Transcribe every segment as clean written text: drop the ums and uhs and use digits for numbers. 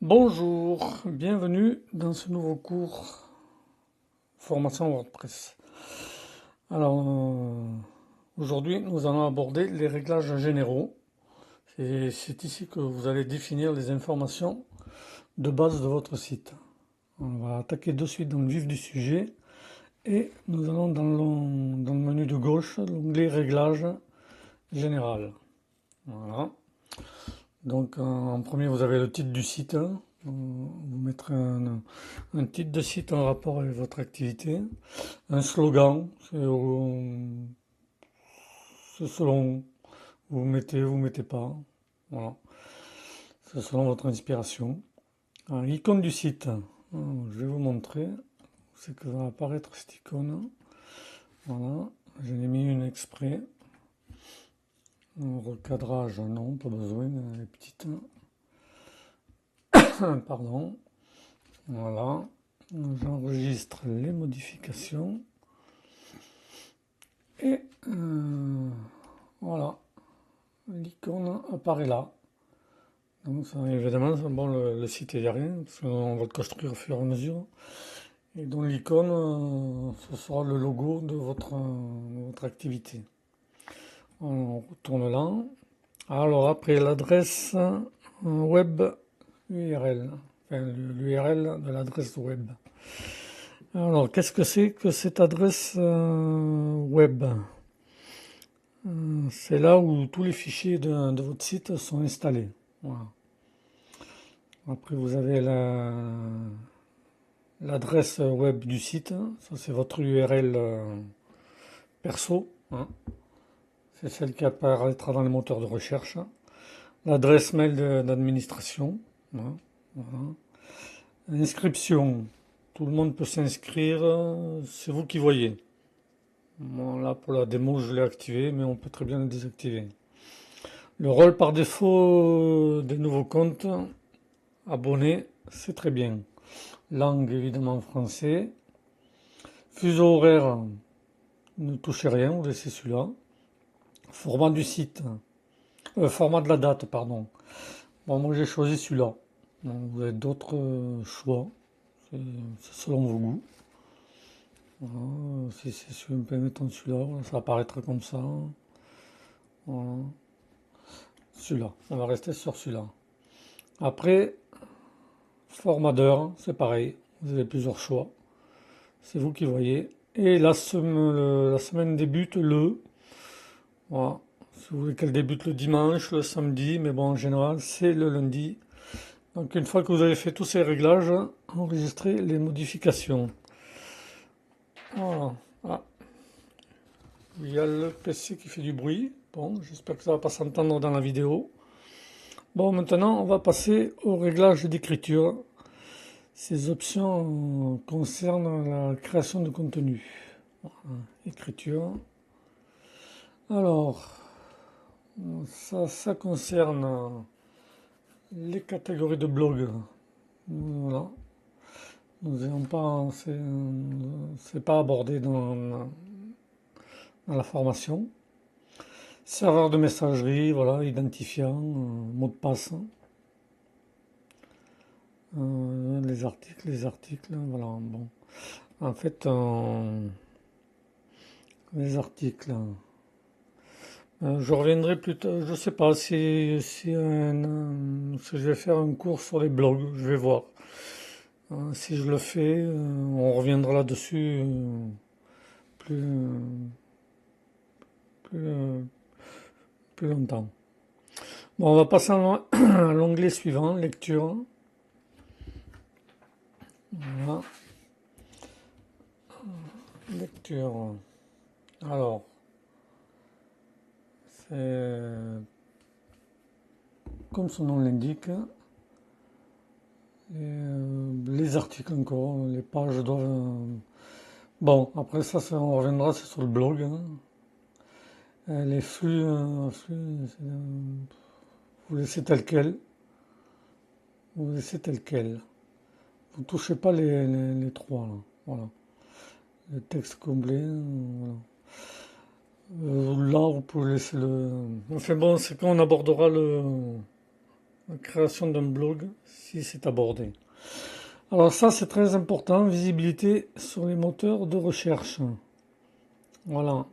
Bonjour, bienvenue dans ce nouveau cours formation WordPress. Alors, aujourd'hui, nous allons aborder les réglages généraux. C'est ici que vous allez définir les informations de base de votre site. On va attaquer de suite dans le vif du sujet et nous allons dans le menu de gauche, l'onglet réglages général. Voilà. Donc en premier, vous avez le titre du site. Vous mettrez un titre de site en rapport avec votre activité. Un slogan, c'est selon vous mettez pas. Voilà. C'est selon votre inspiration. Alors, l'icône du site, je vais vous montrer. C'est que va apparaître cette icône. Voilà. J'en ai mis une exprès. Un recadrage, non, pas besoin. Elle est petite. Pardon. Voilà. J'enregistre les modifications. Et voilà. L'icône apparaît là. Donc ça, évidemment, bon, le site il n'y a rien, parce qu'on va le construire au fur et à mesure. Et donc l'icône, ce sera le logo de votre activité. On retourne là. Alors après l'adresse web URL, enfin l'URL de l'adresse web. Alors qu'est-ce que c'est que cette adresse web? C'est là où tous les fichiers de votre site sont installés. Voilà. Après, vous avez l'adresse web du site. Ça, c'est votre URL perso, hein. C'est celle qui apparaîtra dans les moteurs de recherche. L'adresse mail d'administration. Voilà. Voilà. Inscription. Tout le monde peut s'inscrire. C'est vous qui voyez. Bon, là, pour la démo, je l'ai activé, mais on peut très bien le désactiver. Le rôle par défaut des nouveaux comptes abonnés, c'est très bien. Langue évidemment français. Fuseau horaire, ne touchez rien, vous laissez celui-là. Format du site, format de la date, pardon. Bon, moi j'ai choisi celui-là. Vous avez d'autres choix, c'est selon vos goûts. Voilà. Si c'est celui-là, mettons celui-là, ça va apparaître comme ça. Voilà. Celui-là, on va rester sur celui-là. Après, format d'heure, c'est pareil, vous avez plusieurs choix. C'est vous qui voyez. Et la semaine débute le. Voilà. Si vous voulez qu'elle débute le dimanche, le samedi, mais bon, en général, c'est le lundi. Donc, une fois que vous avez fait tous ces réglages, enregistrez les modifications. Voilà. Ah, il y a le PC qui fait du bruit. Bon, j'espère que ça va pas s'entendre dans la vidéo. Bon, maintenant, on va passer au réglage d'écriture. Ces options concernent la création de contenu. Voilà. Écriture. Alors, ça concerne les catégories de blog. Voilà. Nous n'avons pas, c'est pas abordé dans la formation. Serveur de messagerie, voilà, identifiant, mot de passe. Les articles, voilà, bon. En fait, les articles. Je reviendrai plus tard, je sais pas si je vais faire un cours sur les blogs, je vais voir. Si je le fais, on reviendra là-dessus plus, plus, plus longtemps. Bon, on va passer à l'onglet suivant, lecture. Voilà. Lecture. Alors, c'est comme son nom l'indique, les articles encore, les pages doivent. Bon, après ça, on reviendra, c'est sur le blog, hein. Les vous laissez tel quel. Vous laissez tel quel. Vous touchez pas les trois, là. Voilà. Le texte complet, voilà. Là, vous pouvez laisser le. Enfin bon, c'est quand on abordera la création d'un blog si c'est abordé. Alors ça c'est très important, visibilité sur les moteurs de recherche. Voilà.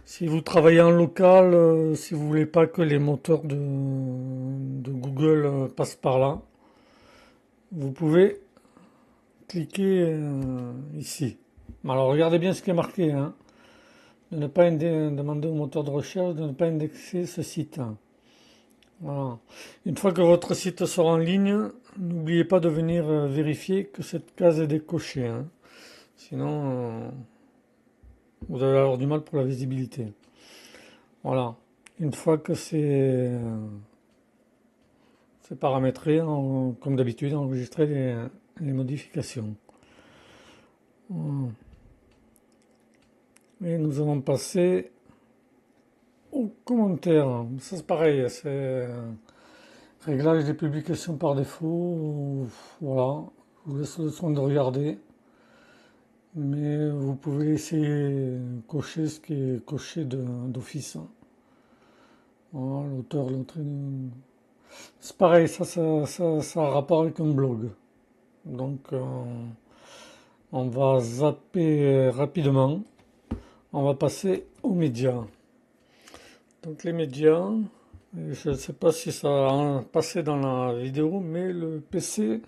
Si vous travaillez en local, si vous voulez pas que les moteurs de Google passent par là, vous pouvez cliquer ici. Alors regardez bien ce qui est marqué, hein. De ne pas demander au moteur de recherche de ne pas indexer ce site. Voilà. Une fois que votre site sera en ligne, n'oubliez pas de venir vérifier que cette case est décochée, hein. Sinon, vous allez avoir du mal pour la visibilité. Voilà. Une fois que c'est paramétré, comme d'habitude, enregistrer les modifications. Voilà. Et nous allons passer aux commentaires. Ça c'est pareil, c'est réglage des publications par défaut. Voilà, je vous laisse le soin de regarder. Mais vous pouvez essayer de cocher ce qui est coché d'office. Voilà, l'auteur, l'entrée. C'est pareil, ça a rapport avec un blog. Donc on va zapper rapidement. On va passer aux médias. Donc les médias, je ne sais pas si ça a passé dans la vidéo, mais le PC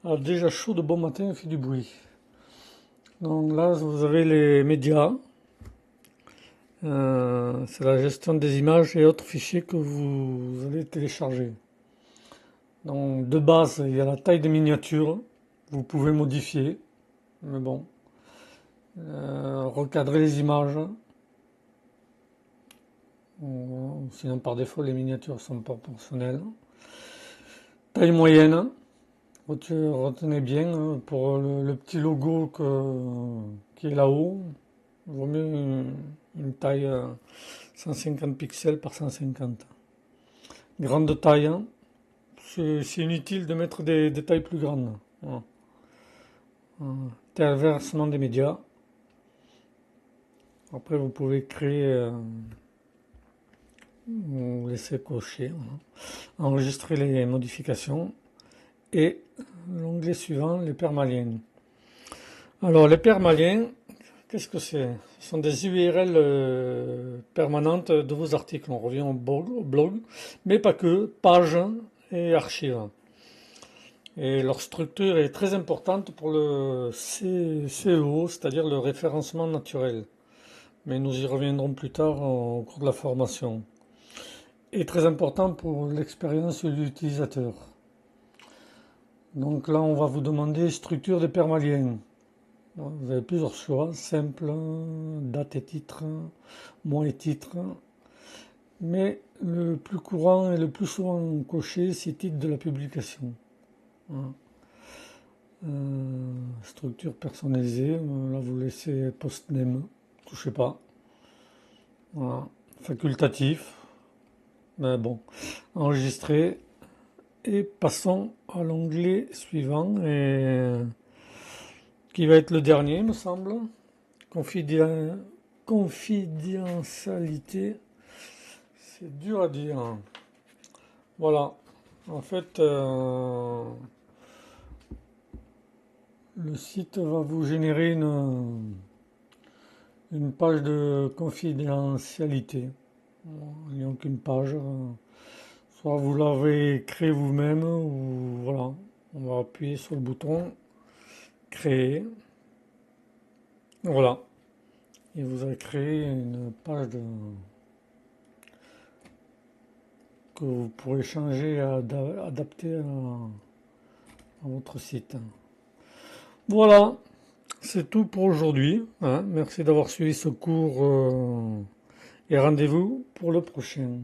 a déjà chaud de bon matin et fait du bruit. Donc là, vous avez les médias. C'est la gestion des images et autres fichiers que vous allez télécharger. Donc de base, il y a la taille des miniatures. Vous pouvez modifier, mais bon. Recadrer les images. Sinon par défaut les miniatures sont proportionnelles. Taille moyenne. Retenez bien pour le petit logo qui est là-haut. Il vaut mieux une taille 150 pixels par 150. Grande taille. C'est inutile de mettre des tailles plus grandes. Voilà. Versement des médias. Après vous pouvez créer ou laisser cocher. Voilà. Enregistrer les modifications. Et l'onglet suivant, les permaliens. Alors les permaliens, qu'est-ce que c'est? Ce sont des URL permanentes de vos articles. On revient au blog, mais pas que, pages et archives. Et leur structure est très importante pour le SEO, c'est-à-dire le référencement naturel. Mais nous y reviendrons plus tard au cours de la formation. Et très important pour l'expérience de l'utilisateur. Donc là, on va vous demander structure des permaliens. Vous avez plusieurs choix, simple, date et titre, mois et titre. Mais le plus courant et le plus souvent coché, c'est titre de la publication. Structure personnalisée, là vous laissez postname, touchez pas. Voilà. Facultatif, mais bon, enregistré. Et passons à l'onglet suivant, qui va être le dernier, me semble. Confidentialité. C'est dur à dire. Voilà. En fait, le site va vous générer une page de confidentialité. Il n'y a qu'une page. Soit vous l'avez créé vous-même, ou voilà. On va appuyer sur le bouton créer. Voilà. Et vous avez créé une page que vous pourrez changer et adapter à votre site. Voilà, c'est tout pour aujourd'hui, hein. Merci d'avoir suivi ce cours et rendez-vous pour le prochain.